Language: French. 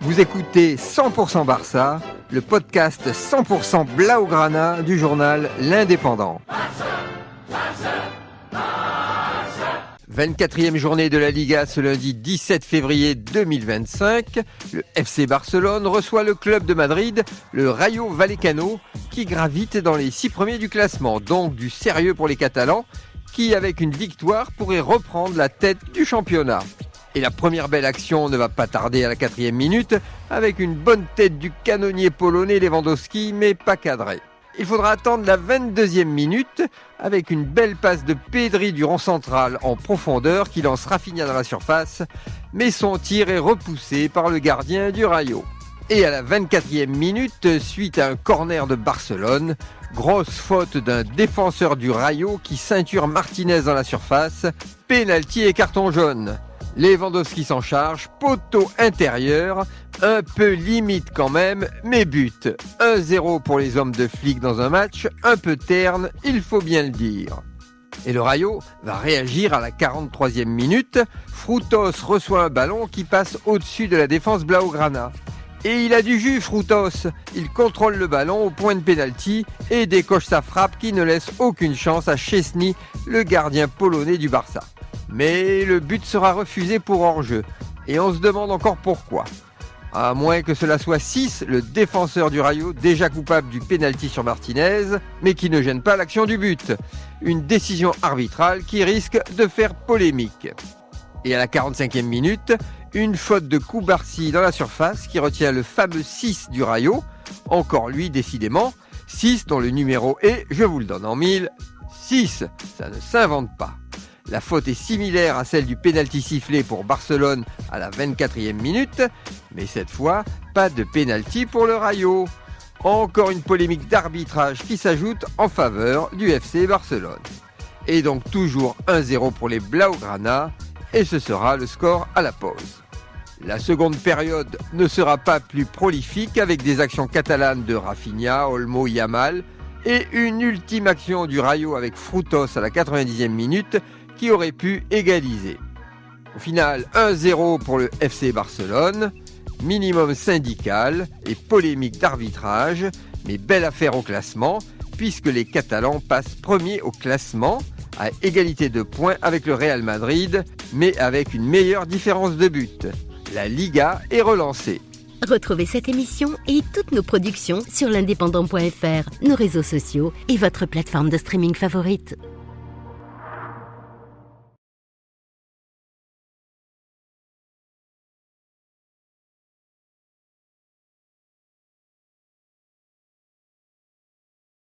Vous écoutez 100% Barça, le podcast 100% Blaugrana du journal L'Indépendant. 24e journée de la Liga ce lundi 17 février 2025. Le FC Barcelone reçoit le club de Madrid, le Rayo Vallecano, qui gravite dans les 6 premiers du classement. Donc du sérieux pour les Catalans, qui avec une victoire pourraient reprendre la tête du championnat. Et la première belle action ne va pas tarder à la 4e minute, avec une bonne tête du canonnier polonais Lewandowski, mais pas cadré. Il faudra attendre la 22e minute, avec une belle passe de Pedri du rond central en profondeur qui lance Rafinha dans la surface, mais son tir est repoussé par le gardien du Rayo. Et à la 24e minute, suite à un corner de Barcelone, grosse faute d'un défenseur du Rayo qui ceinture Martinez dans la surface, pénalty et carton jaune. Lewandowski s'en charge, poteau intérieur, un peu limite quand même, mais but. 1-0 pour les hommes de flic dans un match, un peu terne, il faut bien le dire. Et le Rayo va réagir à la 43e minute. Frutos reçoit un ballon qui passe au-dessus de la défense Blaugrana. Et il a du jus, Frutos. Il contrôle le ballon au point de pénalty et décoche sa frappe qui ne laisse aucune chance à Szczesny, le gardien polonais du Barça. Mais le but sera refusé pour hors-jeu. Et on se demande encore pourquoi. À moins que cela soit 6, le défenseur du Rayo, déjà coupable du pénalty sur Martinez, mais qui ne gêne pas l'action du but. Une décision arbitrale qui risque de faire polémique. Et à la 45e minute, une faute de Koubarsi dans la surface qui retient le fameux 6 du Rayo. Encore lui, décidément. 6 dont le numéro est, je vous le donne en mille, 6. Ça ne s'invente pas. La faute est similaire à celle du pénalty sifflé pour Barcelone à la 24e minute, mais cette fois, pas de pénalty pour le Rayo. Encore une polémique d'arbitrage qui s'ajoute en faveur du FC Barcelone. Et donc toujours 1-0 pour les Blaugrana, et ce sera le score à la pause. La seconde période ne sera pas plus prolifique avec des actions catalanes de Rafinha, Olmo, Yamal, et une ultime action du Rayo avec Frutos à la 90e minute, qui aurait pu égaliser. Au final, 1-0 pour le FC Barcelone, minimum syndical et polémique d'arbitrage, mais belle affaire au classement, puisque les Catalans passent premiers au classement, à égalité de points avec le Real Madrid, mais avec une meilleure différence de but. La Liga est relancée. Retrouvez cette émission et toutes nos productions sur l'indépendant.fr, nos réseaux sociaux et votre plateforme de streaming favorite.